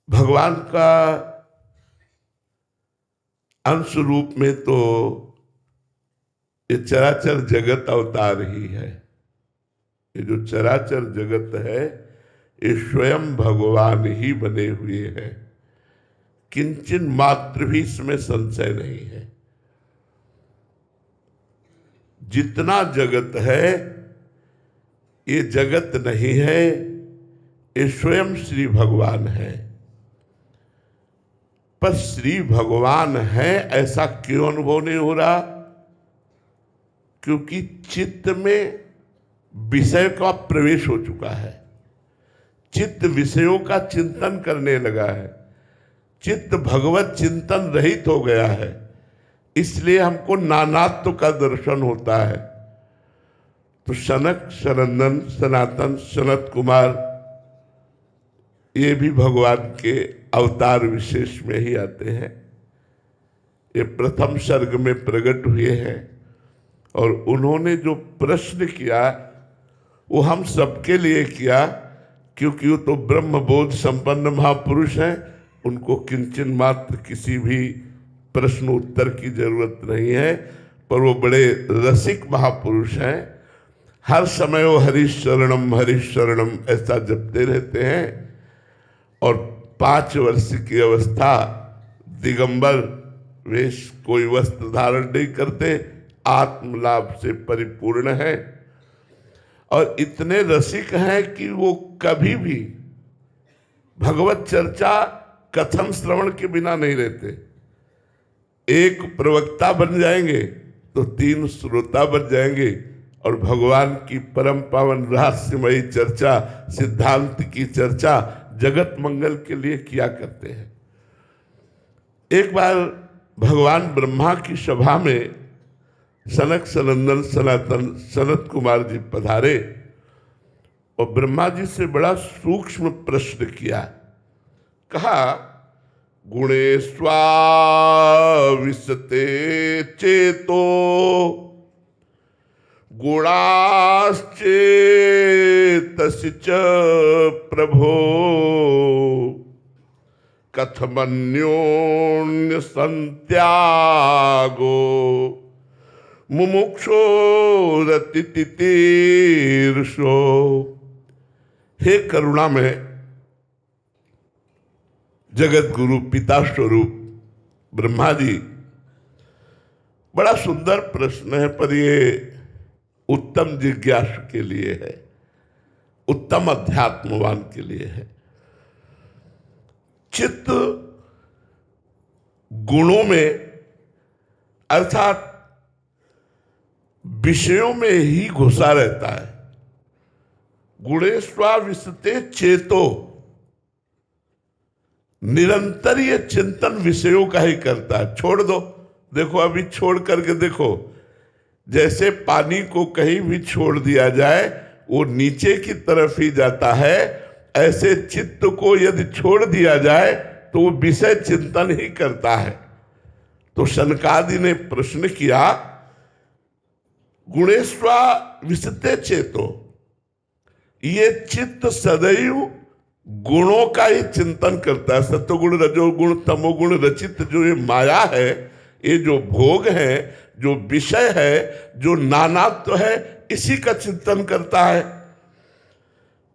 भगवान का अंश रूप में तो ये चराचर जगत अवतार ही है। ये जो चराचर जगत है ये स्वयं भगवान ही बने हुए हैं, किंचन मात्र भी इसमें संशय नहीं है। जितना जगत है ये जगत नहीं है, ये स्वयं श्री भगवान है। पर श्री भगवान है ऐसा क्यों अनुभव नहीं हो रहा? क्योंकि चित्त में विषय का प्रवेश हो चुका है, चित्त विषयों का चिंतन करने लगा है, चित्त भगवत चिंतन रहित हो गया है। इसलिए हमको नानात्व का दर्शन होता है। तो सनक, सनंदन, सनातन, सनत कुमार ये भी भगवान के अवतार विशेष में ही आते हैं। ये प्रथम सर्ग में प्रकट हुए हैं और उन्होंने जो प्रश्न किया वो हम सबके लिए किया, क्योंकि वो तो ब्रह्मबोध संपन्न महापुरुष हैं। उनको किंचन मात्र किसी भी प्रश्न उत्तर की जरूरत नहीं है, पर वो बड़े रसिक महापुरुष हैं। हर समय वो हरीश शरणम ऐसा जपते रहते हैं और 5 वर्ष की अवस्था दिगंबर वेश, कोई वस्त्र धारण नहीं करते, आत्मलाभ से परिपूर्ण है। और इतने रसिक हैं कि वो कभी भी भगवत चर्चा कथन श्रवण के बिना नहीं रहते। एक प्रवक्ता बन जाएंगे तो 3 श्रोता बन जाएंगे और भगवान की परम पावन रहस्यमयी चर्चा, सिद्धांत की चर्चा जगत मंगल के लिए किया करते हैं। एक बार भगवान ब्रह्मा की सभा में सनक, सनंदन, सनातन, सनत कुमार जी पधारे और ब्रह्मा जी से बड़ा सूक्ष्म प्रश्न किया। कहा, गुणे स्वाविशते चेतो गुणाश्चेतसि च प्रभो कथमन्योन्य संत्यागो मुमुक्षो रतितीर्षो। हे करुणा में जगत गुरु पिता स्वरूप ब्रह्मा जी, बड़ा सुंदर प्रश्न है, पर ये उत्तम जिज्ञासु के लिए है, उत्तम अध्यात्मवान के लिए है। चित्त गुणों में अर्थात विषयों में ही घुसा रहता है। गुणे स्वाविशते चेतो, निरंतर ये चिंतन विषयों का ही करता है। छोड़ दो, देखो अभी छोड़ करके देखो, जैसे पानी को कहीं भी छोड़ दिया जाए वो नीचे की तरफ ही जाता है, ऐसे चित्त को यदि छोड़ दिया जाए तो वो विषय चिंतन ही करता है। तो शनकादि ने प्रश्न किया, गुणेश्वा विशते चेतो, ये चित्त सदैव गुणों का ही चिंतन करता है। सत्वगुण, रजोगुण, तमोगुण रचित जो ये माया है, ये जो भोग है, जो विषय है, जो नानात्व है, इसी का चिंतन करता है।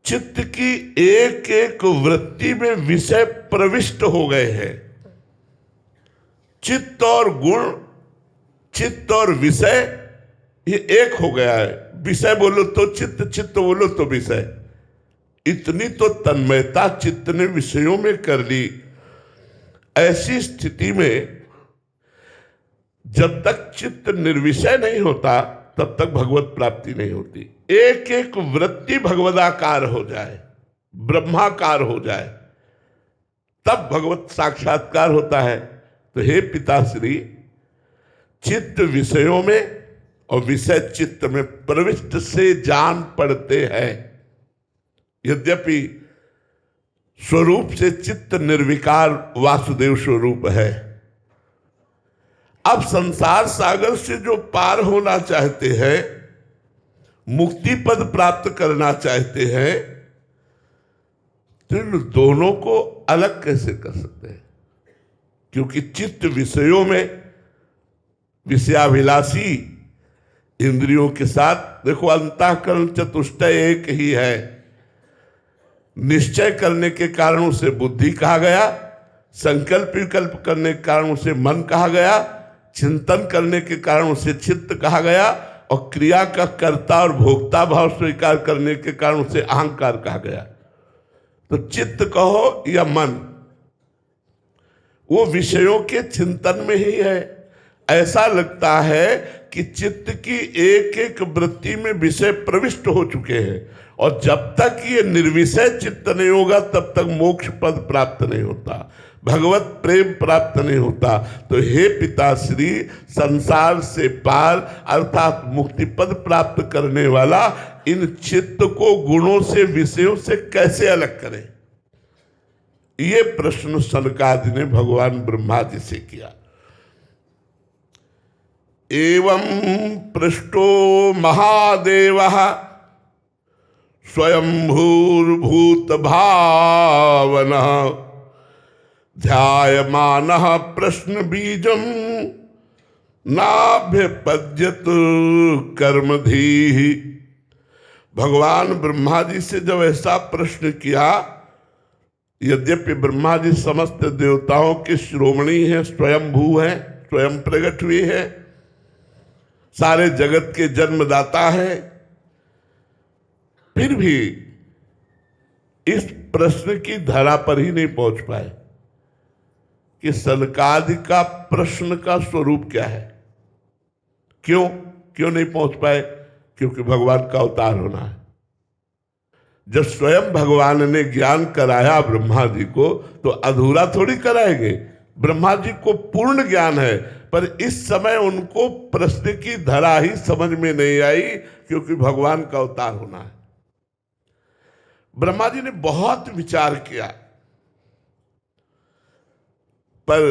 चित्त की एक एक वृत्ति में विषय प्रविष्ट हो गए हैं। चित्त और गुण, चित्त और विषय ये एक हो गया है। विषय बोलो तो चित्त, चित्त बोलो तो विषय। इतनी तो तन्मयता चित्त ने विषयों में कर ली। ऐसी स्थिति में जब तक चित्त निर्विषय नहीं होता तब तक भगवत प्राप्ति नहीं होती। एक एक वृत्ति भगवदाकार हो जाए, ब्रह्माकार हो जाए, तब भगवत साक्षात्कार होता है। तो हे पिताश्री, चित्त विषयों में और विषय चित्त में प्रविष्ट से जान पड़ते हैं। यद्यपि स्वरूप से चित्त निर्विकार वासुदेव स्वरूप है। अब संसार सागर से जो पार होना चाहते हैं, मुक्ति पद प्राप्त करना चाहते हैं, तो इन दोनों को अलग कैसे कर सकते हैं? क्योंकि चित्त विषयों में विषयाभिलाषी इंद्रियों के साथ, देखो अंतःकरण चतुष्टय एक ही है। निश्चय करने के कारण उसे बुद्धि कहा गया, संकल्प विकल्प करने के कारण उसे मन कहा गया, चिंतन करने के कारण उसे चित्त कहा गया, और क्रिया का कर्ता और भोक्ता भाव स्वीकार करने के कारण उसे अहंकार कहा गया। तो चित्त कहो या मन, वो विषयों के चिंतन में ही है। ऐसा लगता है कि चित्त की एक एक वृत्ति में विषय प्रविष्ट हो चुके हैं, और जब तक ये निर्विषय चित्त नहीं होगा तब तक मोक्ष पद प्राप्त नहीं होता, भगवत प्रेम प्राप्त नहीं होता। तो हे पिताश्री, संसार से पार अर्थात मुक्ति पद प्राप्त करने वाला इन चित्त को गुणों से विषयों से कैसे अलग करें? ये प्रश्न सनकादि ने भगवान ब्रह्मा जी से किया। एवं पृष्ठो महादेवः स्वयंभूर्भूत भावनः ध्यायमानः प्रश्न बीजम नाभ्यपद्यत कर्मधीः। भगवान ब्रह्मा जी से जब ऐसा प्रश्न किया, यद्यपि ब्रह्मा जी समस्त देवताओं के शिरोमणि हैं, स्वयंभू हैं, स्वयं प्रकट हुए हैं, सारे जगत के जन्मदाता है, फिर भी इस प्रश्न की धरा पर ही नहीं पहुंच पाए कि सनकादि का प्रश्न का स्वरूप क्या है। क्यों नहीं पहुंच पाए? क्योंकि भगवान का अवतार होना है। जब स्वयं भगवान ने ज्ञान कराया ब्रह्मा जी को, तो अधूरा थोड़ी कराएंगे। ब्रह्मा जी को पूर्ण ज्ञान है, पर इस समय उनको प्रश्न की धरा ही समझ में नहीं आई, क्योंकि भगवान का अवतार होना है। ब्रह्मा जी ने बहुत विचार किया, पर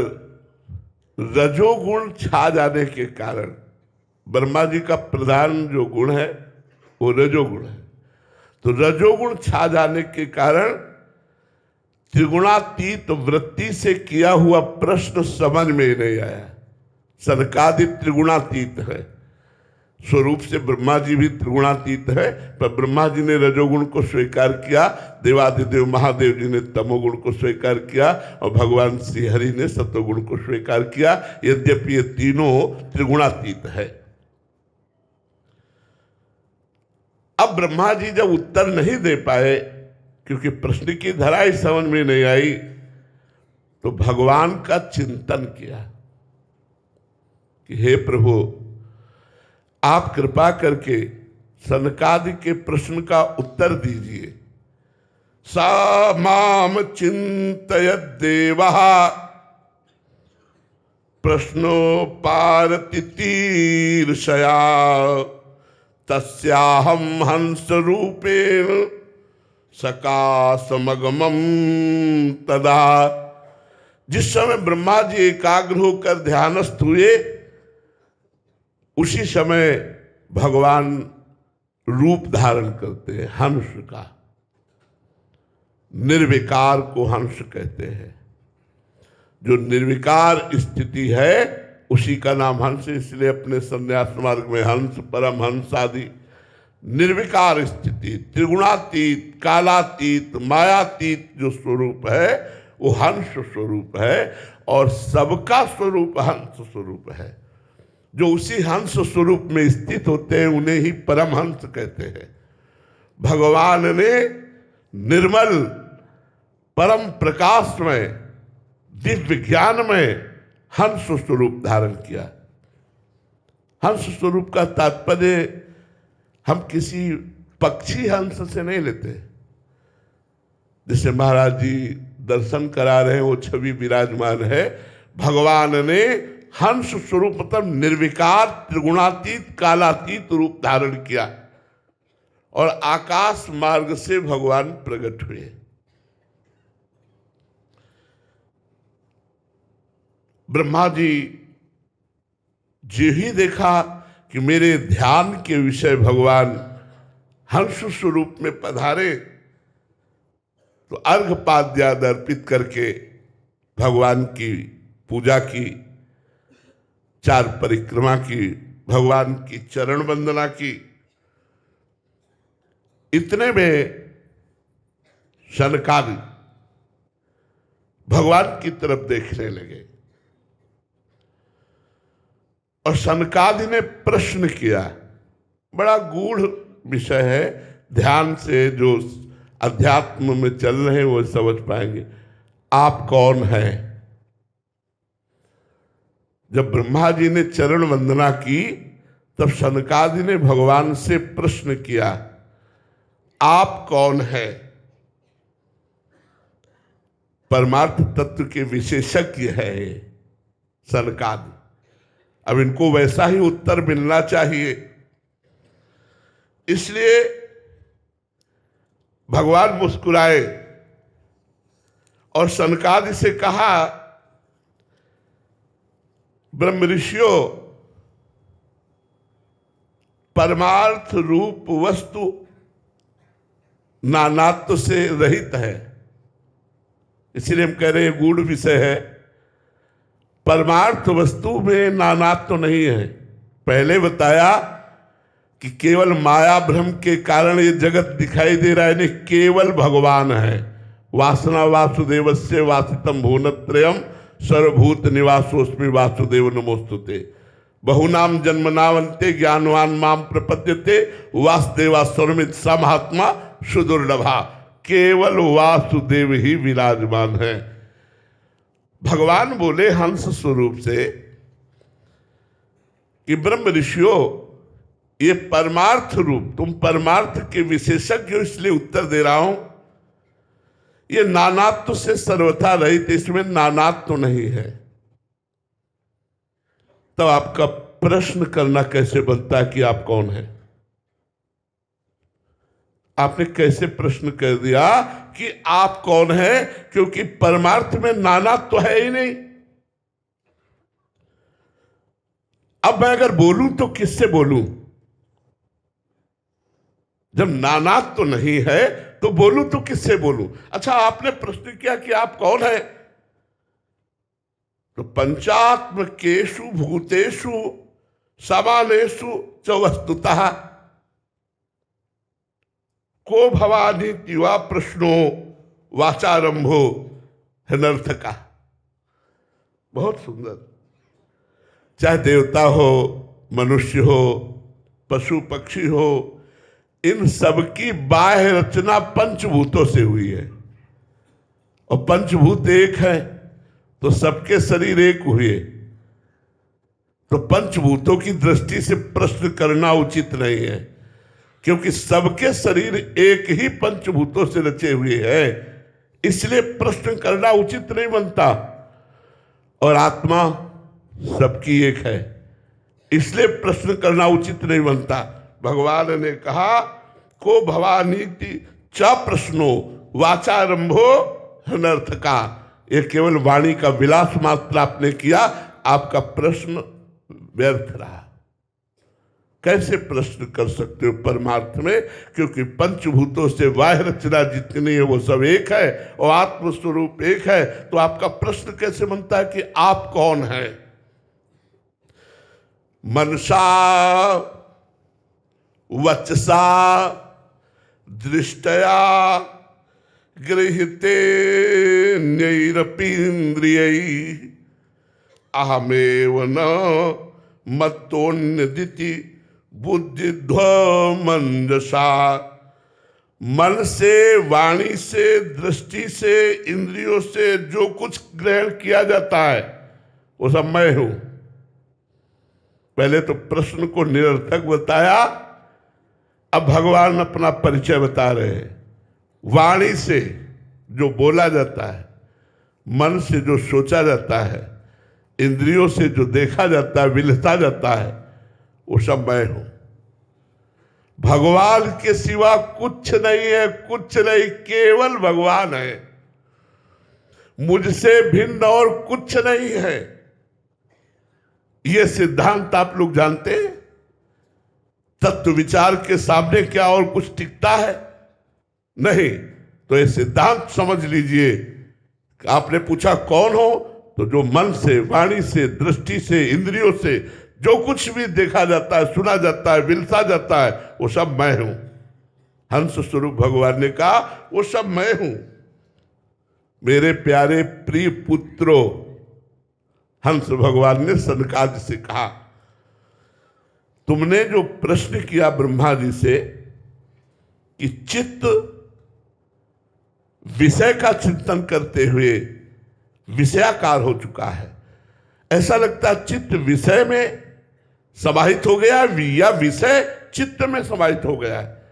रजोगुण छा जाने के कारण, ब्रह्मा जी का प्रधान जो गुण है वो रजोगुण है, तो रजोगुण छा जाने के कारण त्रिगुणातीत वृत्ति से किया हुआ प्रश्न समझ में नहीं आया। सनकादि त्रिगुणातीत है, स्वरूप से ब्रह्मा जी भी त्रिगुणातीत है, पर ब्रह्मा जी ने रजोगुण को स्वीकार किया, देवादिदेव महादेव जी ने तमोगुण को स्वीकार किया, और भगवान श्री हरि ने सत्वगुण को स्वीकार किया। यद्यपि ये तीनों त्रिगुणातीत है। अब ब्रह्मा जी जब उत्तर नहीं दे पाए, क्योंकि प्रश्न की धरा ही समझ में नहीं आई, तो भगवान का चिंतन किया कि हे प्रभु, आप कृपा करके सनकादि के प्रश्न का उत्तर दीजिए। सा माम चिंतयत देवः प्रश्नोपारति तीर्षया तस्याहं हंस रूपेण सकाशमगमं तदा। जिस समय ब्रह्मा जी एकाग्र होकर ध्यानस्थ हुए, उसी समय भगवान रूप धारण करते हैं हंस का। निर्विकार को हंस कहते हैं। जो निर्विकार स्थिति है उसी का नाम हंस। इसलिए अपने संन्यास मार्ग में हंस, परम हंस आदि निर्विकार स्थिति, त्रिगुणातीत, कालातीत, मायातीत जो स्वरूप है वो हंस स्वरूप है, और सबका स्वरूप हंस स्वरूप है। जो उसी हंस स्वरूप में स्थित होते हैं उन्हें ही परम हंस कहते हैं। भगवान ने निर्मल परम प्रकाश में, दिव्य ज्ञान में हंस स्वरूप धारण किया। हंस स्वरूप का तात्पर्य हम किसी पक्षी हंस से नहीं लेते। जैसे महाराज जी दर्शन करा रहे हैं, वो छवि विराजमान है। भगवान ने हंस स्वरूप मतलब निर्विकार, त्रिगुणातीत, कालातीत रूप धारण किया, और आकाश मार्ग से भगवान प्रकट हुए। ब्रह्मा जी जो ही देखा कि मेरे ध्यान के विषय भगवान हंस स्वरूप में पधारे, तो अर्घपाद्याद अर्पित करके भगवान की पूजा की, 4 परिक्रमा की, भगवान की चरण वंदना की। इतने में सनकादि भगवान की तरफ देखने लगे और सनकादि ने प्रश्न किया। बड़ा गूढ़ विषय है, ध्यान से जो अध्यात्म में चल रहे हैं वो समझ पाएंगे। आप कौन हैं? जब ब्रह्मा जी ने चरण वंदना की तब सनकादि ने भगवान से प्रश्न किया, आप कौन हैं? परमार्थ तत्व के विशेषज्ञ है सनकादि। अब इनको वैसा ही उत्तर मिलना चाहिए, इसलिए भगवान मुस्कुराए और सनकादि से कहा, ब्रह्म ऋषियों, परमार्थ रूप वस्तु नानात्व से रहित है। इसीलिए हम कह रहे हैं गूढ़ विषय है। परमार्थ वस्तु में नानात्व नहीं है। पहले बताया कि केवल माया भ्रम के कारण ये जगत दिखाई दे रहा है, नहीं, केवल भगवान है। वासना वासुदेवस्य वासितम भुवनत्रयम् सर्वभूत निवासोस्मि वासुदेव नमोस्तुते। बहुनाम जन्मनावन्ते ज्ञानवान माम प्रपद्यते वासुदेवा सर्वमित स महात्मा सुदुर्लभा। केवल वासुदेव ही विराजमान है। भगवान बोले हंस स्वरूप से कि ब्रह्म ऋषियों, ये परमार्थ रूप, तुम परमार्थ के विशेषज्ञ हो, इसलिए उत्तर दे रहा हूं। ये नानात्व से सर्वथा रहित, इसमें नानात्व नहीं है। तब आपका प्रश्न करना कैसे बनता है कि आप कौन हैं? आपने कैसे प्रश्न कर दिया कि आप कौन हैं, क्योंकि परमार्थ में नानात्व तो है ही नहीं। अब मैं अगर बोलूं तो किससे बोलूं? जब नानात्व तो नहीं है तो बोलूं तो किससे बोलूं? अच्छा, आपने प्रश्न किया कि आप कौन हैं, तो पंचात्म केषु भूतेषु समानेषु च वस्तुतः को भवानी तिवा प्रश्नो वाचारंभो हनर्थका। बहुत सुंदर। चाहे देवता हो, मनुष्य हो, पशु पक्षी हो, इन सबकी बाह्य रचना पंचभूतों से हुई है। और पंचभूत एक है तो सबके शरीर एक हुए। तो पंचभूतों की दृष्टि से प्रश्न करना उचित नहीं है, क्योंकि सबके शरीर एक ही पंचभूतों से रचे हुए हैं। इसलिए प्रश्न करना उचित नहीं बनता। और आत्मा सबकी एक है, इसलिए प्रश्न करना उचित नहीं बनता। भगवान ने कहा, को भवानीति च प्रश्नो वाचारंभो अनर्थका। ये केवल वाणी का विलास मात्र आपने किया, आपका प्रश्न व्यर्थ रहा। कैसे प्रश्न कर सकते हो परमार्थ में? क्योंकि पंचभूतों से बाह्य रचना जितनी है वो सब एक है और आत्मस्वरूप एक है। तो आपका प्रश्न कैसे बनता है कि आप कौन हैं? मनसा वचसा दृष्टया गृहीते नैरपीन्द्रियै अहमेव न मत्तोन्यदिति बुद्धिध्वमंजसा। मन से, वाणी से, दृष्टि से, इंद्रियों से जो कुछ ग्रहण किया जाता है वो सब मैं हूं। पहले तो प्रश्न को निरर्थक बताया, अब भगवान अपना परिचय बता रहे हैं। वाणी से जो बोला जाता है, मन से जो सोचा जाता है, इंद्रियों से जो देखा जाता है, विलसा जाता है, वो सब मैं हूं। भगवान के सिवा कुछ नहीं है, कुछ नहीं, केवल भगवान है। मुझसे भिन्न और कुछ नहीं है। यह सिद्धांत आप लोग जानते हैं। तत्व विचार के सामने क्या और कुछ टिकता है? नहीं। तो ये सिद्धांत समझ लीजिए। आपने पूछा कौन हो, तो जो मन से, वाणी से, दृष्टि से, इंद्रियों से जो कुछ भी देखा जाता है, सुना जाता है, विलसा जाता है, वो सब मैं हूं। हंस स्वरूप भगवान ने कहा वो सब मैं हूं। मेरे प्यारे प्रिय पुत्रों, हंस भगवान ने सनकादि से कहा, तुमने जो प्रश्न किया ब्रह्मा जी से कि चित्त विषय का चिंतन करते हुए विषयाकार हो चुका है, ऐसा लगता है चित्त विषय में समाहित हो गया है या विषय चित्त में समाहित हो गया है,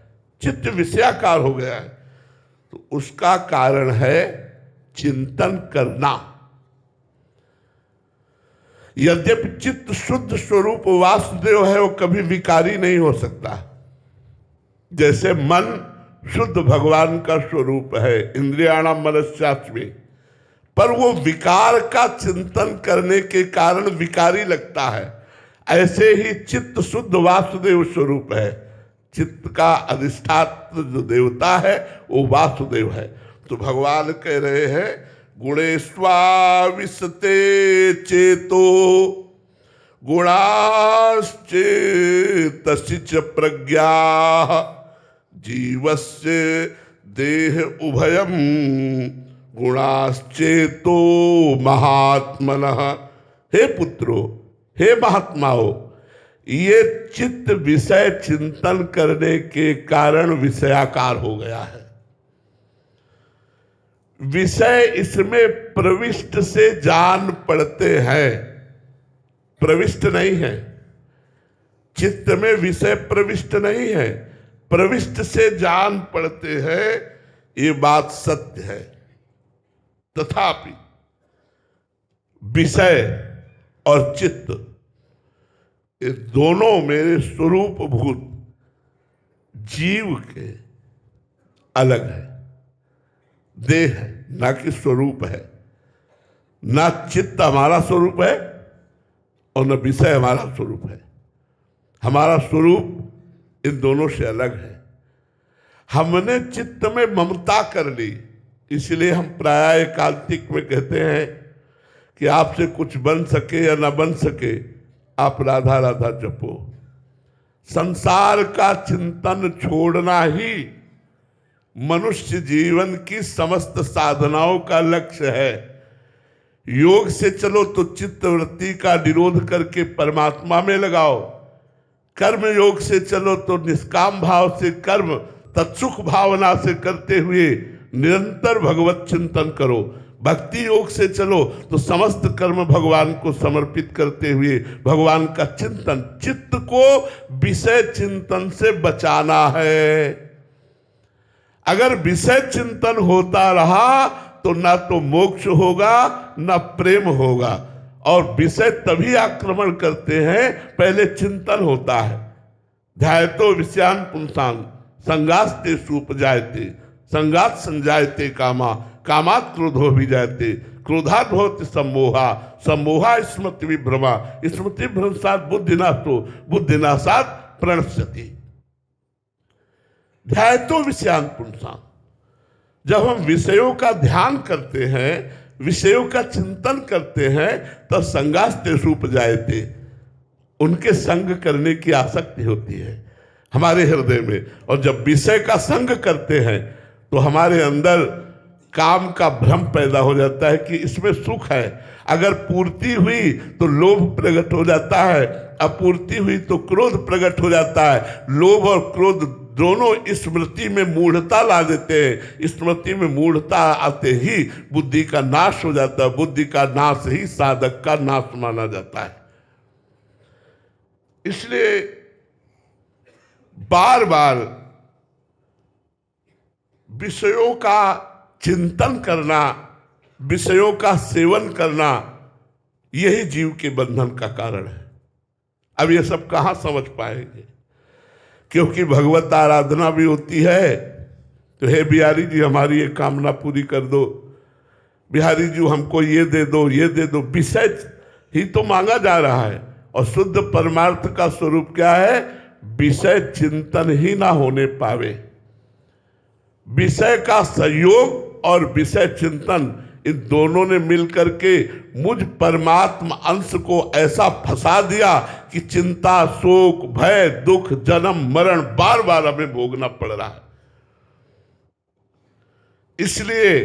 चित्त विषयाकार हो गया है। तो उसका कारण है चिंतन करना। यद्यपि चित्त शुद्ध स्वरूप वासुदेव है, वो कभी विकारी नहीं हो सकता। जैसे मन शुद्ध भगवान का स्वरूप है, इंद्रियाणाम मनस्यास्मि, पर वो विकार का चिंतन करने के कारण विकारी लगता है। ऐसे ही चित्त शुद्ध वासुदेव स्वरूप है। चित्त का अधिष्ठात्र जो देवता है वो वासुदेव है। तो भगवान कह रहे हैं गुणेष्वाविशते चेतो गुणाश्चेतसि च प्रज्ञा जीवस्य देह उभयम गुणाश्चेतो महात्मनः। हे पुत्रो, हे महात्माओ, ये चित्त विषय चिंतन करने के कारण विषयाकार हो गया है। विषय इसमें प्रविष्ट से जान पड़ते हैं, प्रविष्ट नहीं है। चित्त में विषय प्रविष्ट नहीं है, प्रविष्ट से जान पड़ते हैं, ये बात सत्य है। तथापि विषय और चित्त ये दोनों मेरे स्वरूप भूत जीव के अलग है। देह है, ना कि स्वरूप है। ना चित्त हमारा स्वरूप है और न विषय हमारा स्वरूप है। हमारा स्वरूप इन दोनों से अलग है। हमने चित्त में ममता कर ली, इसलिए हम प्राय एकांतिक में कहते हैं कि आपसे कुछ बन सके या ना बन सके, आप राधा राधा जपो। संसार का चिंतन छोड़ना ही मनुष्य जीवन की समस्त साधनाओं का लक्ष्य है। योग से चलो तो चित्त वृत्ति का निरोध करके परमात्मा में लगाओ। कर्म योग से चलो तो निष्काम भाव से कर्म तत्सुख भावना से करते हुए निरंतर भगवत चिंतन करो। भक्ति योग से चलो तो समस्त कर्म भगवान को समर्पित करते हुए भगवान का चिंतन। चित्त को विषय चिंतन से बचाना है। अगर विषय चिंतन होता रहा तो ना तो मोक्ष होगा ना प्रेम होगा। और विषय तभी आक्रमण करते हैं, पहले चिंतन होता है। ध्यायतो विषयान पुंसान् संगास्ते सुपजायते संगात संजायते कामा कामात् क्रोधो विजायते क्रोधात् भवति सम्मोहा सम्मोहा स्मृति विभ्रमा स्मृति भ्रंशात् बुद्धिनाशो बुद्धिनाशात् प्रणश्यति। ध्यायतो विषयान पुंसान्, जब हम विषयों का ध्यान करते हैं, विषयों का चिंतन करते हैं, तो संगास्ते सुपजायते, उनके संग करने की आसक्ति होती है हमारे हृदय में। और जब विषय का संग करते हैं तो हमारे अंदर काम का भ्रम पैदा हो जाता है कि इसमें सुख है। अगर पूर्ति हुई तो लोभ प्रकट हो जाता है, अपूर्ति हुई तो क्रोध प्रकट हो जाता है। लोभ और क्रोध दोनों स्मृति में मूढ़ता ला देते हैं। स्मृति में मूढ़ता आते ही बुद्धि का नाश हो जाता है। बुद्धि का नाश ही साधक का नाश माना जाता है। इसलिए बार बार विषयों का चिंतन करना, विषयों का सेवन करना, यही जीव के बंधन का कारण है। अब ये सब कहाँ समझ पाएंगे, क्योंकि भगवत आराधना भी होती है तो हे बिहारी जी हमारी ये कामना पूरी कर दो, बिहारी जी हमको ये दे दो, ये दे दो। विषय ही तो मांगा जा रहा है। और शुद्ध परमार्थ का स्वरूप क्या है? विषय चिंतन ही ना होने पावे। विषय का संयोग और विषय चिंतन, इन दोनों ने मिलकर के मुझ परमात्मा अंश को ऐसा फंसा दिया कि चिंता, शोक, भय, दुख, जन्म मरण बार बार हमें भोगना पड़ रहा है। इसलिए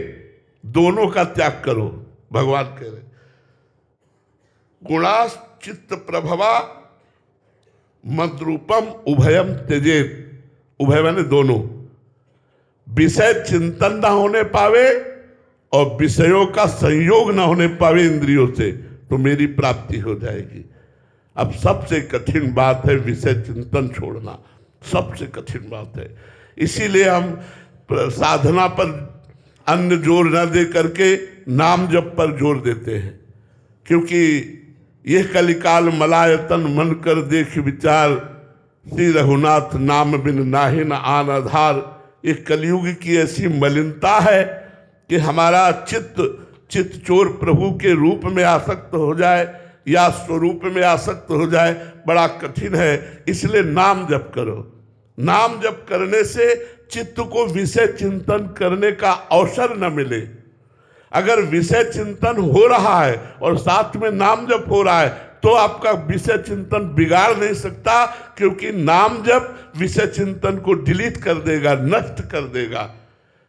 दोनों का त्याग करो। भगवान कह रहे गुणास चित्त प्रभवा मद्रूपम उभयम त्यजेत। उभय माने दोनों, विषय चिंतन ना होने पावे और विषयों का संयोग ना होने पावे इंद्रियों से, तो मेरी प्राप्ति हो जाएगी। अब सबसे कठिन बात है विषय चिंतन छोड़ना, सबसे कठिन बात है। इसीलिए हम साधना पर अन्य जोर न दे करके नाम जप पर जोर देते हैं, क्योंकि यह कलिकाल मलायतन मन कर देख विचार, श्री रघुनाथ नाम बिन नाहि न आन आधार। एक कलयुग की ऐसी मलिनता है कि हमारा चित्त चोर प्रभु के रूप में आसक्त हो जाए या स्वरूप में आसक्त हो जाए, बड़ा कठिन है। इसलिए नाम जप करो। नाम जप करने से चित्त को विषय चिंतन करने का अवसर न मिले। अगर विषय चिंतन हो रहा है और साथ में नाम जप हो रहा है तो आपका विषय चिंतन बिगाड़ नहीं सकता, क्योंकि नाम जप विषय चिंतन को डिलीट कर देगा, नष्ट कर देगा।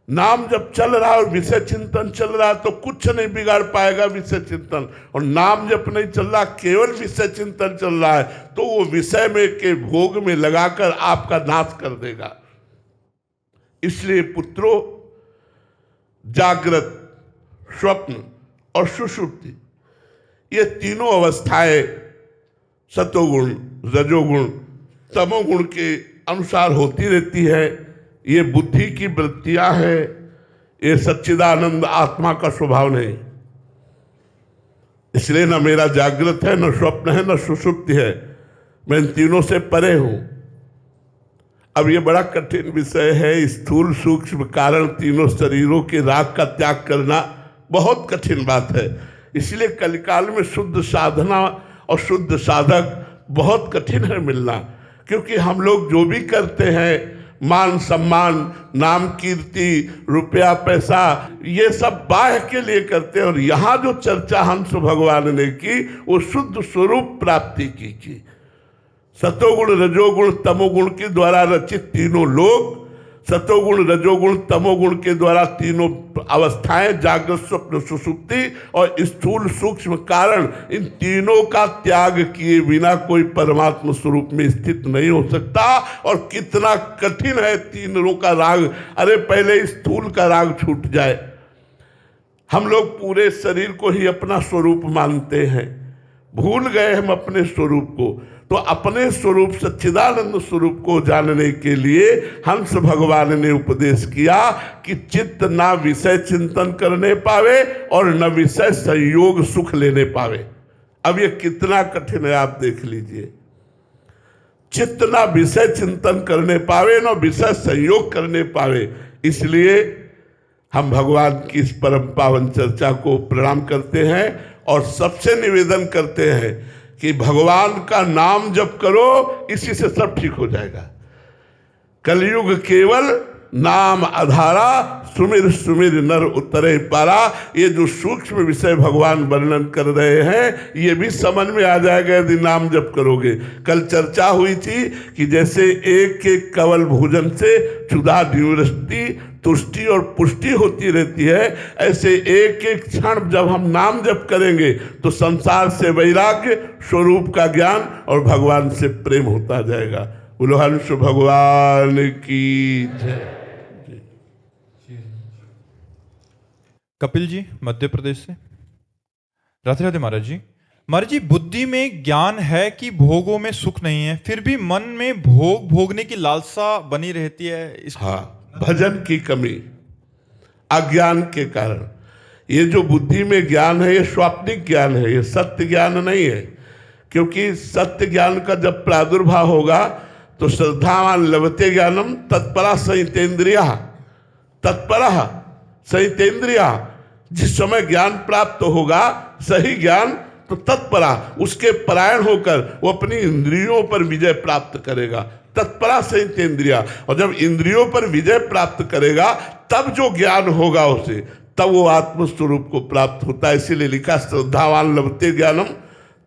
नाम जब चल रहा है और विषय चिंतन चल रहा है तो कुछ नहीं बिगाड़ पाएगा विषय चिंतन। और नाम जब नहीं चल रहा, केवल विषय चिंतन चल रहा है, तो वो विषय में के भोग में लगाकर आपका नाश कर देगा। इसलिए पुत्रों, जागृत, स्वप्न और सुषुप्ति, ये तीनों अवस्थाएं सतोगुण, रजोगुण, तमोगुण के अनुसार होती रहती है। ये बुद्धि की वृत्तियां हैं, ये सच्चिदानंद आत्मा का स्वभाव नहीं। इसलिए न मेरा जागृत है, न स्वप्न है, न सुषुप्ति है। मैं इन तीनों से परे हूं। अब ये बड़ा कठिन विषय है। स्थूल सूक्ष्म कारण तीनों शरीरों के राग का त्याग करना बहुत कठिन बात है। इसलिए कलिकाल में शुद्ध साधना और शुद्ध साधक बहुत कठिन है मिलना, क्योंकि हम लोग जो भी करते हैं, मान सम्मान, नाम कीर्ति, रुपया पैसा, ये सब बाह्य के लिए करते हैं। और यहाँ जो चर्चा हंस भगवान ने की, वो शुद्ध स्वरूप प्राप्ति की। सतोगुण, रजोगुण, तमोगुण के द्वारा रचित तीनों लोग, सतोगुण, रजोगुण, तमोगुण के द्वारा तीनों अवस्थाएं, जागृत, स्वप्न, सुषुप्ति और स्थूल सूक्ष्म कारण, इन तीनों का त्याग किए बिना कोई परमात्मा स्वरूप में स्थित नहीं हो सकता। और कितना कठिन है तीनों का राग। अरे पहले स्थूल का राग छूट जाए। हम लोग पूरे शरीर को ही अपना स्वरूप मानते हैं, भूल गए हम अपने स्वरूप को। तो अपने स्वरूप सच्चिदानंद स्वरूप को जानने के लिए हंस भगवान ने उपदेश किया कि चित्त ना विषय चिंतन करने पावे और न विषय संयोग सुख लेने पावे। अब ये कितना कठिन है आप देख लीजिए। चित्त ना विषय चिंतन करने पावे, न विषय संयोग करने पावे। इसलिए हम भगवान की इस परम पावन चर्चा को प्रणाम करते हैं और सबसे निवेदन करते हैं कि भगवान का नाम जप करो, इसी से सब ठीक हो जाएगा। कलयुग केवल नाम आधारा, सुमिर सुमिर नर उतरे पारा। ये जो सूक्ष्म विषय भगवान वर्णन कर रहे हैं, ये भी समझ में आ जाएगा यदि नाम जप करोगे। कल चर्चा हुई थी कि जैसे एक एक कवल भोजन से क्षुधा निवृत्ति, तुष्टि और पुष्टि होती रहती है, ऐसे एक एक क्षण जब हम नाम जप करेंगे तो संसार से वैराग्य, स्वरूप का ज्ञान और भगवान से प्रेम होता जाएगा। बोलो हंस भगवान की जय। कपिल जी मध्य प्रदेश से। राधे राधे महाराज जी। महाराज जी, बुद्धि में ज्ञान है कि भोगों में सुख नहीं है, फिर भी मन में भोगने की लालसा बनी रहती है। हाँ, भजन की कमी, अज्ञान के कारण। ये जो बुद्धि में ज्ञान है, ये स्वाप्निक ज्ञान है, ये सत्य ज्ञान नहीं है। क्योंकि सत्य ज्ञान का जब प्रादुर्भाव होगा तो श्रद्धावान लभते ज्ञानम तत्परा सहितेन्द्रिया, तत्परा सहितेन्द्रिया। जिस समय ज्ञान प्राप्त होगा, सही ज्ञान, तो तत्परा, उसके परायण होकर वो अपनी इंद्रियों पर विजय प्राप्त करेगा। तत्परा संयतेन्द्रिया। और जब इंद्रियों पर विजय प्राप्त करेगा तब जो ज्ञान होगा उसे, तब वो आत्मस्वरूप को प्राप्त होता है। इसीलिए लिखा श्रद्धावान लभते ज्ञानम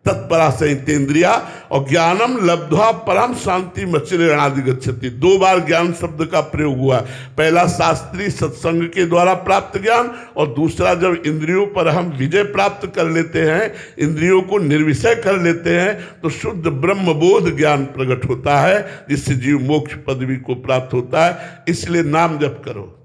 तत्परा संयतेन्द्रिया, और ज्ञानम लब्ध्वा परम शांति मचिरेणादि गच्छति। 2 बार ज्ञान शब्द का प्रयोग हुआ। पहला शास्त्रीय सत्संग के द्वारा प्राप्त ज्ञान, और दूसरा जब इंद्रियों पर हम विजय प्राप्त कर लेते हैं, इंद्रियों को निर्विषय कर लेते हैं, तो शुद्ध ब्रह्मबोध ज्ञान प्रकट होता है, जिससे जीव मोक्ष पदवी को प्राप्त होता है। इसलिए नाम जप करो।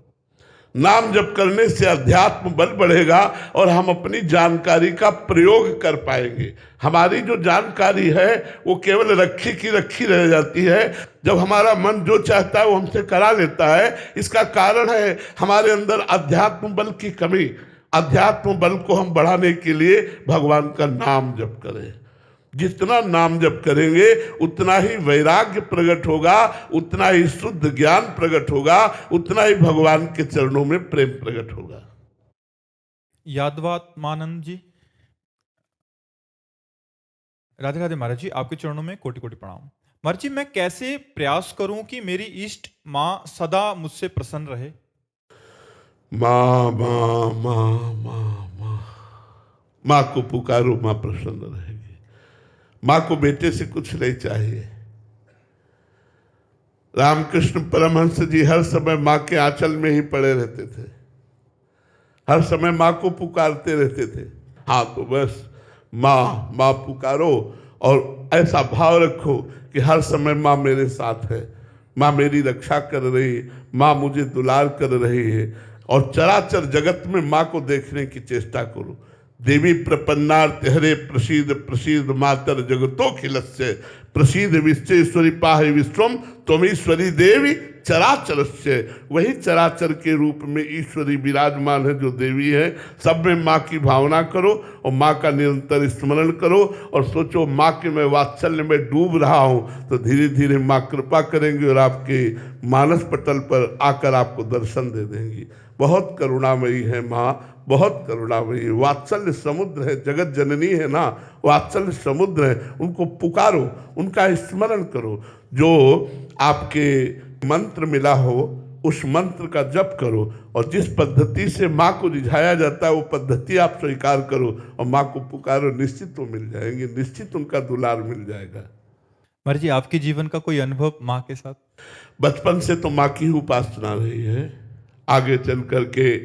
नाम जप करने से अध्यात्म बल बढ़ेगा और हम अपनी जानकारी का प्रयोग कर पाएंगे। हमारी जो जानकारी है वो केवल रखी की रखी रह जाती है। जब हमारा मन जो चाहता है वो हमसे करा लेता है। इसका कारण है हमारे अंदर अध्यात्म बल की कमी। अध्यात्म बल को हम बढ़ाने के लिए भगवान का नाम जप करें। जितना नाम जप करेंगे उतना ही वैराग्य प्रकट होगा, उतना ही शुद्ध ज्ञान प्रकट होगा, उतना ही भगवान के चरणों में प्रेम प्रकट होगा। यादवात्मानंद जी, राधे राधे महाराज जी, आपके चरणों में कोटि कोटि प्रणाम। महाराज जी, मैं कैसे प्रयास करूं कि मेरी इष्ट माँ सदा मुझसे प्रसन्न रहे? माँ माँ माँ माँ माँ माँ को पुकारो, माँ प्रसन्न रहेगी। माँ को बेटे से कुछ नहीं चाहिए। रामकृष्ण परमहंस जी हर समय माँ के आंचल में ही पड़े रहते थे, हर समय माँ को पुकारते रहते थे। हाँ, तो बस माँ माँ पुकारो और ऐसा भाव रखो कि हर समय माँ मेरे साथ है, माँ मेरी रक्षा कर रही है, माँ मुझे दुलार कर रही है। और चराचर जगत में माँ को देखने की चेष्टा करो। देवी प्रपन्नार्थ हरे प्रसीद प्रसीद मातर जगतो खिलस्य प्रसीद विश्वेश्वरी पाहि विश्वम त्वमीश्वरी देवी चराचरस्य। वही चराचर के रूप में ईश्वरी विराजमान है जो देवी है। सब में माँ की भावना करो और माँ का निरंतर स्मरण करो और सोचो माँ के मैं वात्सल्य में डूब रहा हूँ, तो धीरे धीरे माँ कृपा करेंगी और आपके मानस पटल पर आकर आपको दर्शन दे देंगी। बहुत करुणामयी है माँ, बहुत करुणामयी। वात्सल्य समुद्र है, जगत जननी है ना, वात्सल्य समुद्र है। उनको पुकारो, उनका स्मरण करो। जो आपके मंत्र मिला हो उस मंत्र का जप करो और जिस पद्धति से माँ को रिझाया जाता है वो पद्धति आप स्वीकार करो और माँ को पुकारो। निश्चित वो मिल जाएंगे, निश्चित उनका दुलार मिल जाएगा। महाराज जी, आपके जीवन का कोई अनुभव माँ के साथ? बचपन से तो माँ की उपासना रही है। आगे चल करके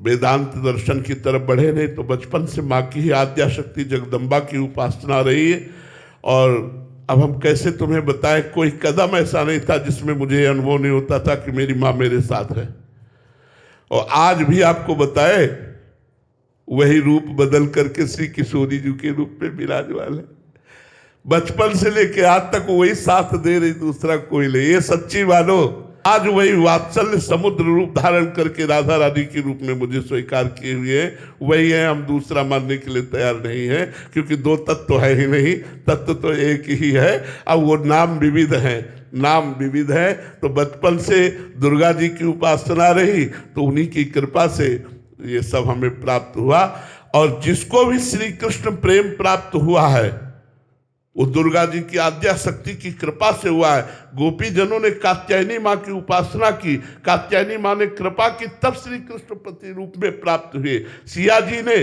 वेदांत दर्शन की तरफ बढ़े नहीं तो बचपन से माँ की ही आद्याशक्ति जगदम्बा की उपासना रही है। और अब हम कैसे तुम्हें बताएं, कोई कदम ऐसा नहीं था जिसमें मुझे अनुभव नहीं होता था कि मेरी माँ मेरे साथ है। और आज भी आपको बताए वही रूप बदल करके श्री किशोरी जी के रूप में विराजमान है। बचपन से लेके आज तक वही साथ दे रही, दूसरा कोई नहीं। ये सच्ची मानो, आज वही वात्सल्य समुद्र रूप धारण करके राधा रानी के रूप में मुझे स्वीकार किए हुए वही है। हम दूसरा मानने के लिए तैयार नहीं है, क्योंकि 2 तत्व है ही नहीं, तत्व तो एक ही है। अब वो नाम विविध है, नाम विविध है। तो बचपन से दुर्गा जी की उपासना रही तो उन्हीं की कृपा से ये सब हमें प्राप्त हुआ। और जिसको भी श्री कृष्ण प्रेम प्राप्त हुआ है वो दुर्गा जी की आद्या शक्ति की कृपा से हुआ है। गोपी जनों ने कात्यायनी माँ की उपासना की, कात्यायनी माँ ने कृपा की, तब श्री कृष्ण पति रूप में प्राप्त हुए। सिया जी ने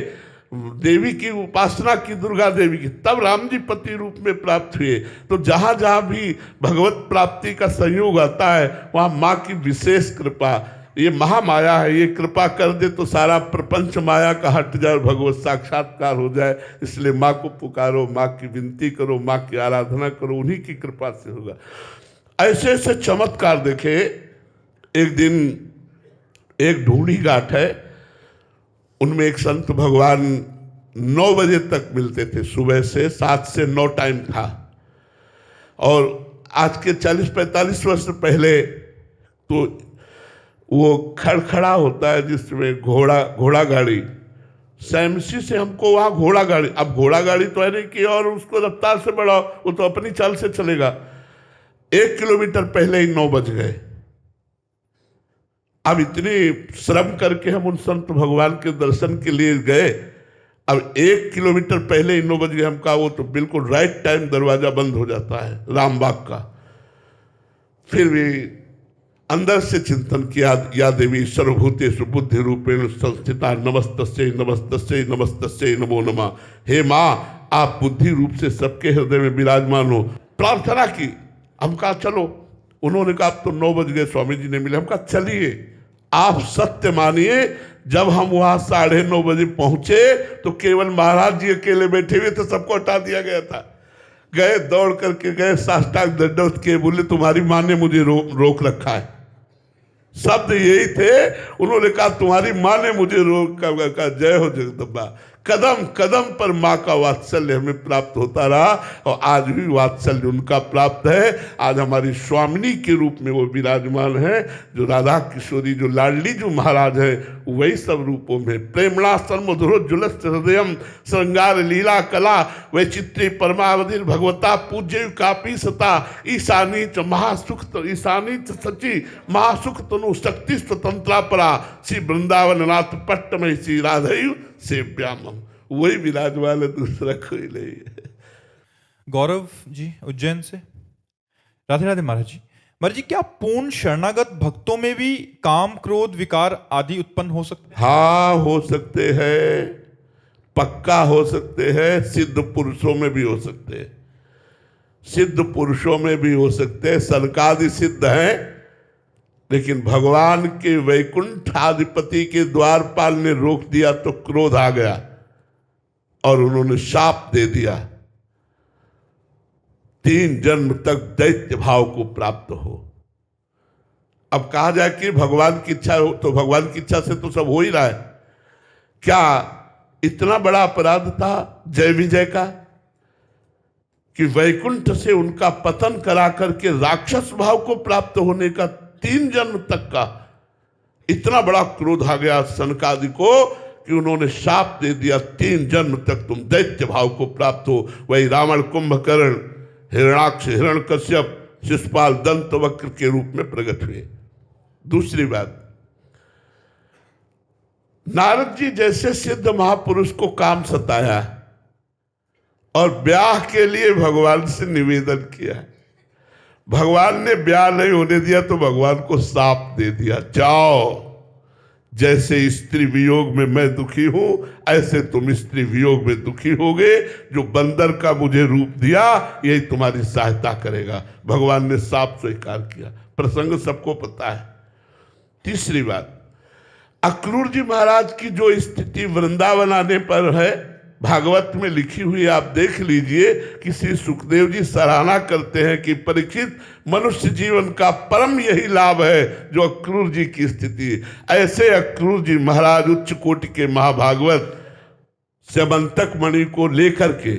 देवी की उपासना की, दुर्गा देवी की, तब राम जी पति रूप में प्राप्त हुए। तो जहाँ जहाँ भी भगवत प्राप्ति का संयोग आता है वहाँ माँ की विशेष कृपा, ये महामाया है, ये कृपा कर दे तो सारा प्रपंच माया का हट जाए, भगवत साक्षात्कार हो जाए। इसलिए माँ को पुकारो, माँ की विनती करो, माँ की आराधना करो, उन्हीं की कृपा से होगा। ऐसे ऐसे चमत्कार देखे। एक दिन एक ढूंढी घाट है, उनमें एक संत भगवान 9 बजे तक मिलते थे, सुबह से 7 से 9 टाइम था। और आज के 40-45 वर्ष पहले तो वो खड़खड़ा होता है जिसमें घोड़ा गाड़ी, सैमसी से हमको वहाँ घोड़ा गाड़ी, अब घोड़ा गाड़ी तो है नहीं कि और उसको रफ्तार से बढ़ाओ, वो तो अपनी चाल से चलेगा। 1 किलोमीटर पहले ही 9 बज गए। अब इतनी श्रम करके हम उन संत भगवान के दर्शन के लिए गए, अब 1 किलोमीटर पहले ही 9 बज गए। हम कहा वो तो बिल्कुल राइट टाइम दरवाजा बंद हो जाता है रामबाग का। फिर भी अंदर से चिंतन किया, या देवी सर्वभूतेषु बुद्धि रूपेण संस्थिता नमस्तस्यै नमस्तस्यै नमस्तस्यै नमो नमः। हे माँ, आप बुद्धि रूप से सबके हृदय में विराजमान हो। प्रार्थना की, हम कहा चलो। उन्होंने कहा अब तो 9 बज गए, स्वामी जी ने मिले। हम कहा चलिए, आप सत्य मानिए, जब हम वहां 9:30 बजे पहुंचे तो केवल महाराज जी अकेले बैठे हुए थे, सबको हटा दिया गया था। गए, दौड़ करके गए, साष्टांग दंडवत किए, बोले तुम्हारी माँ ने मुझे रोक रखा है। शब्द यही थे। उन्होंने कहा तुम्हारी माँ ने मुझे रोक का। जय हो जगदम्बा। कदम कदम पर माँ का वात्सल्य हमें प्राप्त होता रहा, और आज भी वात्सल्य उनका प्राप्त है। आज हमारी स्वामिनी के रूप में वो विराजमान है, जो राधा किशोरी, जो लाडली जो महाराज है, वही सब रूपों में। प्रेमणा सर्वमधुरोज्ज्वलस्य हृदयम श्रृंगार लीला कला वैचित्री परमावधि भगवता पूज्य कापी सता ईशानी च महासुख, ईशानी च सची महासुख तनु शक्ति स्वतंत्रा परा श्री वृंदावन नाथ पट्ट में श्री राधयु सेव्याम। वही विराजमान है, दूसरा कोई नहीं है। गौरव जी उज्जैन से। राधे राधे महाराज जी। महाराज जी, क्या पूर्ण शरणागत भक्तों में भी काम क्रोध विकार आदि उत्पन्न हो सकते हैं? हाँ, हो सकते हैं, पक्का हो सकते हैं। सिद्ध पुरुषों में भी हो सकते हैं, सिद्ध पुरुषों में भी हो सकते हैं। सनकादि सिद्ध हैं, लेकिन भगवान के वैकुंठाधिपति के द्वारपाल ने रोक दिया तो क्रोध आ गया और उन्होंने शाप दे दिया, 3 जन्म तक दैत्य भाव को प्राप्त हो। अब कहा जाए कि भगवान की इच्छा हो, तो भगवान की इच्छा से तो सब हो ही रहा है। क्या इतना बड़ा अपराध था जय विजय का कि वैकुंठ से उनका पतन करा करके राक्षस भाव को प्राप्त होने का 3 जन्म तक का इतना बड़ा क्रोध आ गया सनकादि को कि उन्होंने शाप दे दिया, 3 जन्म तक तुम दैत्य भाव को प्राप्त हो। वही रावण, कुंभकर्ण, हिरणाक्ष, हिरण्यकश्यप, शिशुपाल, दंत वक्र के रूप में प्रकट हुए। दूसरी बात, नारद जी जैसे सिद्ध महापुरुष को काम सताया और ब्याह के लिए भगवान से निवेदन किया, भगवान ने ब्याह नहीं होने दिया तो भगवान को शाप दे दिया, जाओ, जैसे स्त्री वियोग में मैं दुखी हूं ऐसे तुम स्त्री वियोग में दुखी होगे। जो बंदर का मुझे रूप दिया यही तुम्हारी सहायता करेगा। भगवान ने शाप स्वीकार किया। प्रसंग सबको पता है। तीसरी बात, अक्रूर जी महाराज की जो स्थिति वृंदावन आने पर है, भागवत में लिखी हुई आप देख लीजिए कि श्री सुखदेव जी सराहना करते हैं कि परीक्षित, मनुष्य जीवन का परम यही लाभ है जो अक्रूर जी की स्थिति है। ऐसे अक्रूर जी महाराज उच्च कोटि के महाभागवत स्यमंतक मणि को लेकर के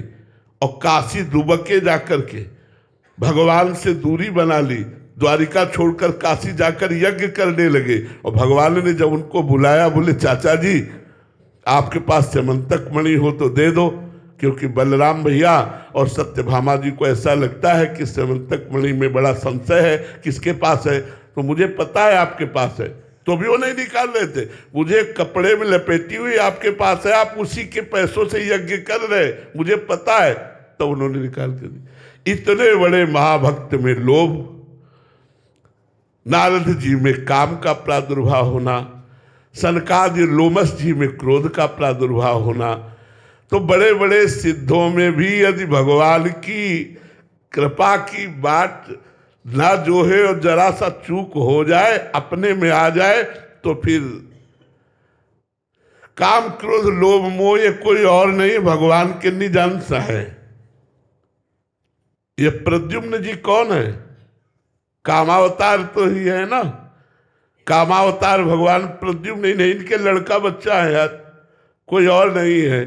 और काशी दुबके जाकर के भगवान से दूरी बना ली, द्वारिका छोड़कर काशी जाकर यज्ञ करने लगे। और भगवान ने जब उनको बुलाया, बोले चाचा जी आपके पास स्यमंतक मणि हो तो दे दो, क्योंकि बलराम भैया और सत्यभामा जी को ऐसा लगता है कि स्यमंतक मणि में बड़ा संशय है, किसके पास है। तो मुझे पता है आपके पास है, तो भी वो नहीं निकाल रहे थे। मुझे कपड़े में लपेटी हुई आपके पास है, आप उसी के पैसों से यज्ञ कर रहे, मुझे पता है। तो उन्होंने निकाल कर दी। इतने बड़े महाभक्त में लोभ, नारद जी में काम का प्रादुर्भाव होना, सनकादि लोमस जी में क्रोध का प्रादुर्भाव होना, तो बड़े बड़े सिद्धों में भी यदि भगवान की कृपा की बात ना जो है और जरा सा चूक हो जाए, अपने में आ जाए, तो फिर काम क्रोध लोभ मोह ये कोई और नहीं, भगवान के निज अंश है। ये प्रद्युम्न जी कौन है? कामावतार तो ही है ना, कामावतार भगवान प्रद्युम्न नहीं, इनके लड़का बच्चा है यार, कोई और नहीं है।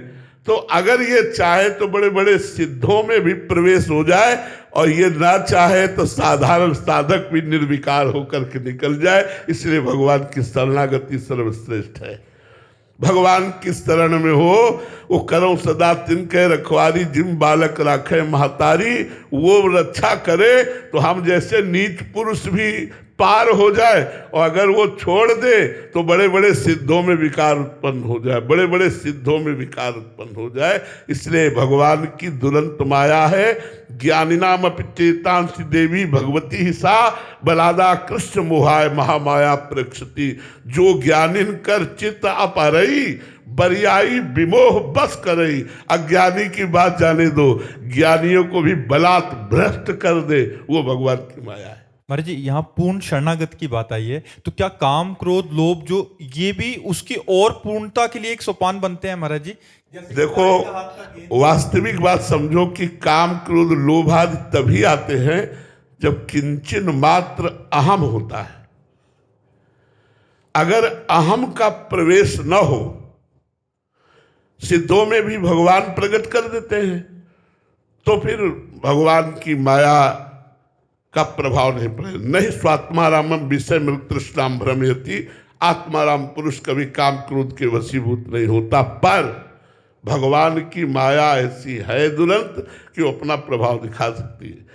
तो अगर ये चाहे तो बड़े बड़े सिद्धों में भी प्रवेश हो जाए, और ये ना चाहे तो साधारण साधक भी निर्विकार होकर के निकल जाए। इसलिए भगवान की शरणागति सर्वश्रेष्ठ है। भगवान की शरण में हो, वो करो सदा तिनके रखवारी, जिम बालक राखे महतारी, वो रक्षा करे। तो हम जैसे नीच पुरुष भी पार हो जाए, और अगर वो छोड़ दे तो बड़े बड़े सिद्धों में विकार उत्पन्न हो जाए, बड़े बड़े सिद्धों में विकार उत्पन्न हो जाए। इसलिए भगवान की दुरंत माया है। ज्ञानिनाम अपि चेतांसि देवी भगवती ही सा बलादा कृष्ण मोहाय महामाया प्रक्षति। जो ज्ञानिन कर चित्त अपहरई बरियाई विमोह बस करई। अज्ञानी की बात जाने दो, ज्ञानियों को भी बलात् भ्रष्ट कर दे, वो भगवान की माया है। महाराज जी यहाँ पूर्ण शरणागत की बात आई है, तो क्या काम क्रोध लोभ जो ये भी उसकी और पूर्णता के लिए एक सोपान बनते हैं महाराज जी? देखो, वास्तविक बात समझो कि काम क्रोध लोभ आदि तभी आते हैं जब किंचन मात्र अहम होता है। अगर अहम का प्रवेश न हो, सिद्धों में भी भगवान प्रकट कर देते हैं, तो फिर भगवान की माया का प्रभाव नहीं पड़ेगा। नहीं स्वात्मारामम विषय मृग तृष्णाम भ्रमयति। आत्माराम पुरुष कभी काम क्रोध के वशीभूत नहीं होता, पर भगवान की माया ऐसी है दुरंत कि वो अपना प्रभाव दिखा सकती है।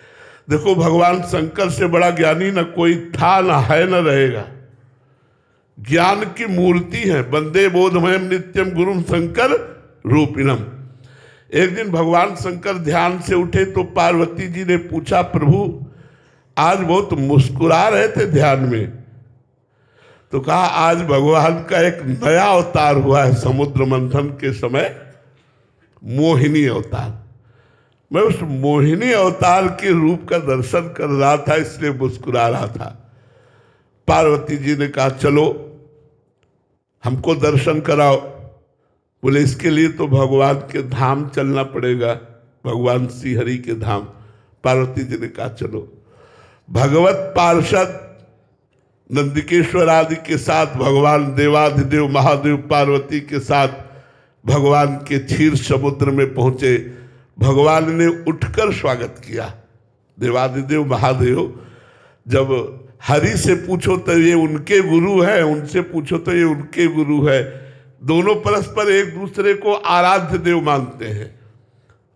देखो, भगवान शंकर से बड़ा ज्ञानी न कोई था, न है, न रहेगा। ज्ञान की मूर्ति है। वंदे बोधमयम नित्यम गुरुम शंकर रूपिणम। एक दिन भगवान शंकर ध्यान से उठे तो पार्वती जी ने पूछा, प्रभु आज बहुत मुस्कुरा रहे थे ध्यान में। तो कहा, आज भगवान का एक नया अवतार हुआ है समुद्र मंथन के समय, मोहिनी अवतार। मैं उस मोहिनी अवतार के रूप का दर्शन कर रहा था, इसलिए मुस्कुरा रहा था। पार्वती जी ने कहा, चलो हमको दर्शन कराओ। बोले, इसके लिए तो भगवान के धाम चलना पड़ेगा, भगवान श्री हरि के धाम। पार्वती जी ने कहा, चलो। भगवत पार्षद नंदिकेश्वर आदि के साथ भगवान देवाधिदेव महादेव पार्वती के साथ भगवान के क्षीर समुद्र में पहुंचे। भगवान ने उठकर स्वागत किया। देवाधिदेव महादेव, जब हरि से पूछो तो ये उनके गुरु है, उनसे पूछो तो ये उनके गुरु है। दोनों परस्पर एक दूसरे को आराध्य देव मानते हैं।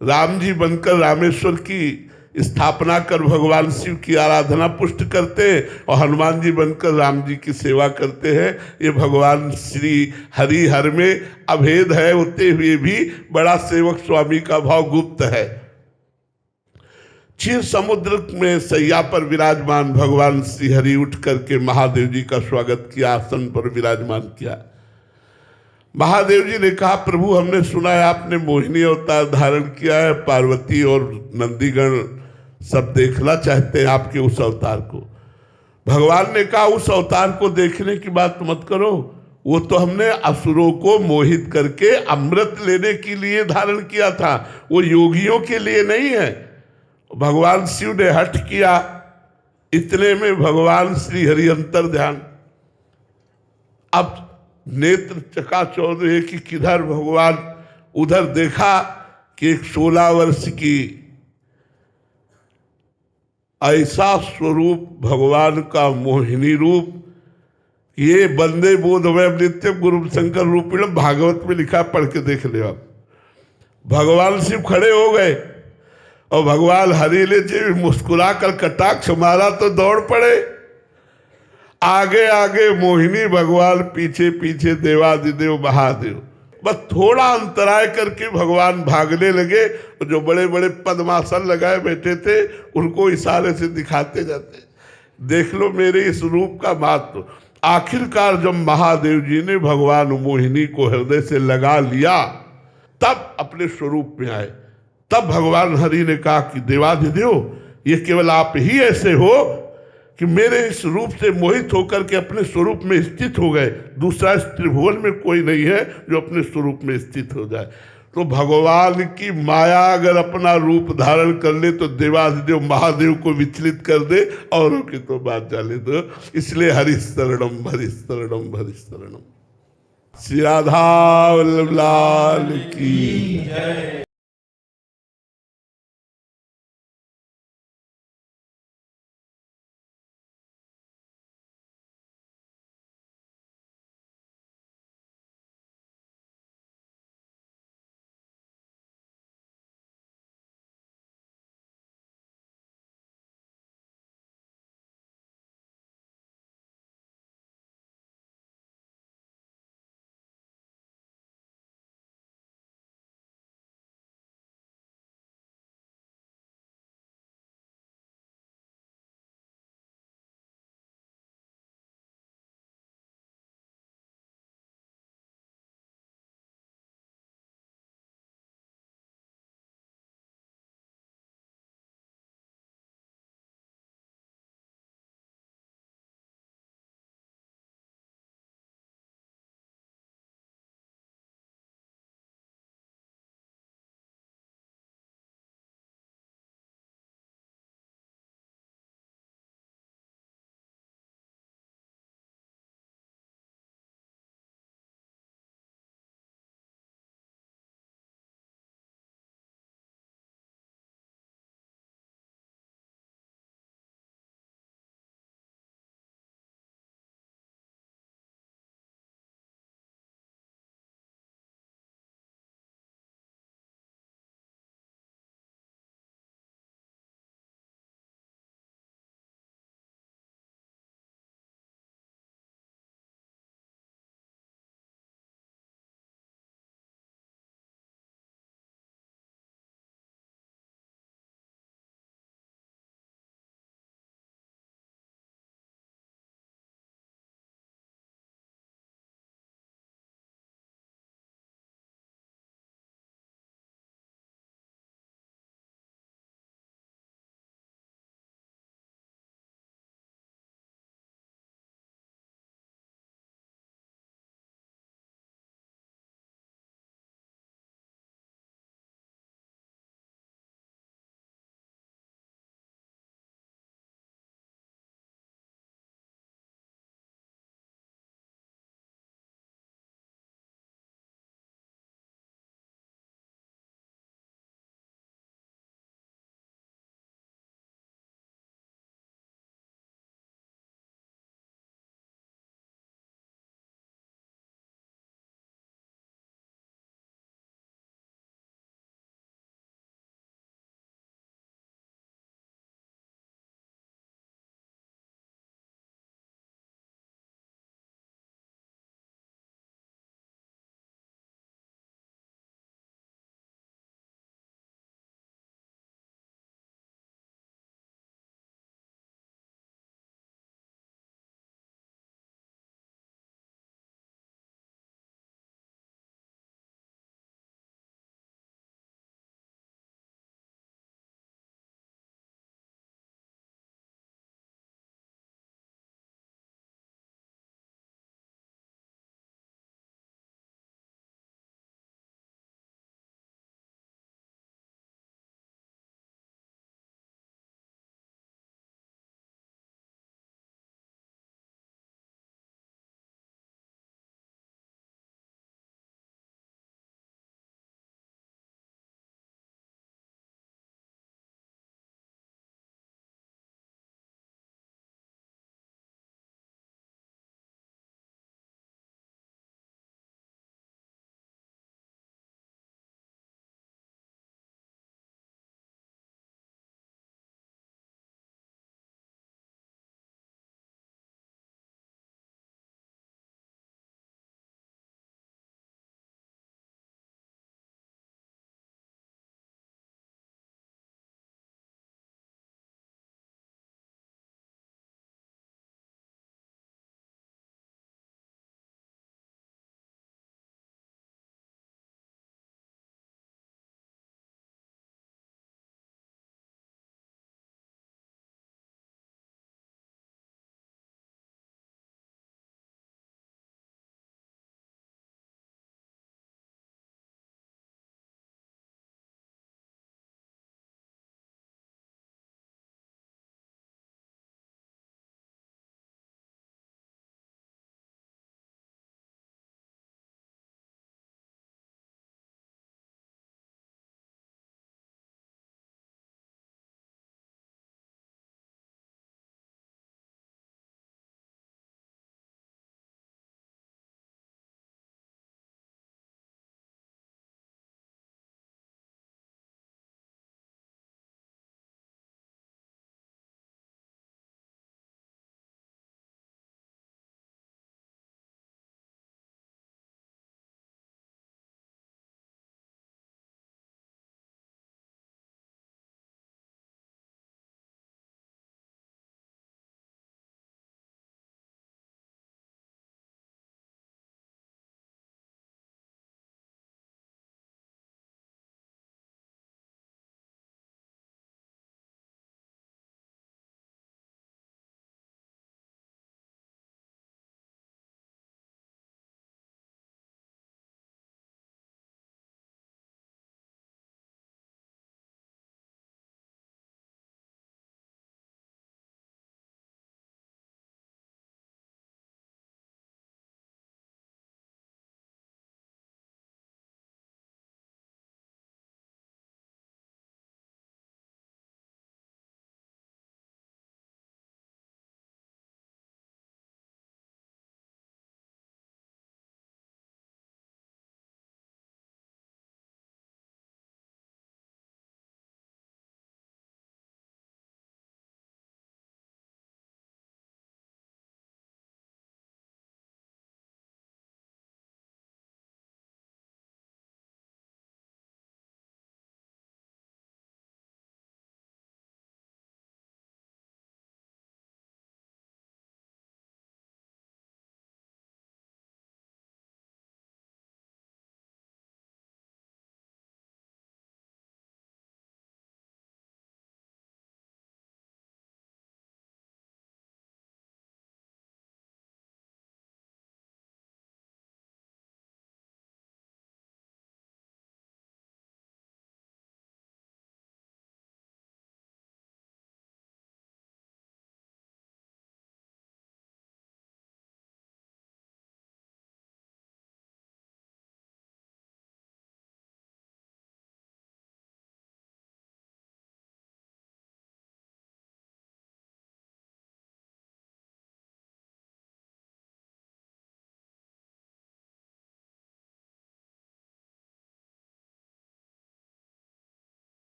राम जी बनकर रामेश्वर की स्थापना कर भगवान शिव की आराधना पुष्ट करते हैं, और हनुमान जी बनकर राम जी की सेवा करते हैं। ये भगवान श्री हरि हर में अभेद है, होते हुए भी बड़ा सेवक स्वामी का भाव गुप्त है। क्षीर समुद्र में सैया पर विराजमान भगवान श्री हरि उठ करके महादेव जी का स्वागत किया, आसन पर विराजमान किया। महादेव जी ने कहा, प्रभु हमने सुना है आपने मोहिनी अवतार धारण किया है, पार्वती और नंदीगण सब देखना चाहते हैं आपके उस अवतार को। भगवान ने कहा, उस अवतार को देखने की बात मत करो, वो तो हमने असुरों को मोहित करके अमृत लेने के लिए धारण किया था, वो योगियों के लिए नहीं है। भगवान शिव ने हठ किया। इतने में भगवान श्री हरि अंतर ध्यान। अब नेत्र चकाचौंध है कि किधर भगवान, उधर देखा कि एक 16 वर्ष की ऐसा स्वरूप भगवान का मोहिनी रूप। ये वंदे बोधमयम नित्यम गुरुम शंकर रूपिणम, भागवत में लिखा, पढ़ के देख ले आप। भगवान शिव खड़े हो गए और भगवान हरि ने जी मुस्कुरा कर कटाक्ष मारा तो दौड़ पड़े। आगे आगे मोहिनी भगवान, पीछे पीछे देवाधिदेव महादेव। बस थोड़ा अंतराय करके भगवान भागने लगे। जो बड़े बड़े पद्मासन लगाए बैठे थे उनको इशारे से दिखाते जाते, देख लो मेरे इस रूप का महत्व। आखिरकार जब महादेव जी ने भगवान मोहिनी को हृदय से लगा लिया, तब अपने स्वरूप में आए। तब भगवान हरि ने कहा कि देवाधिदेव, ये केवल आप ही ऐसे हो कि मेरे इस रूप से मोहित होकर के अपने स्वरूप में स्थित हो गए। दूसरा इस त्रिभुवन में कोई नहीं है जो अपने स्वरूप में स्थित हो जाए। तो भगवान की माया अगर अपना रूप धारण कर ले तो देवाधिदेव महादेव को विचलित कर दे, औरों की तो बात जाने दो। इसलिए हरिशरणम हरिशरणम हरिशरणम। श्री राधा वल्लभ लाल की जय।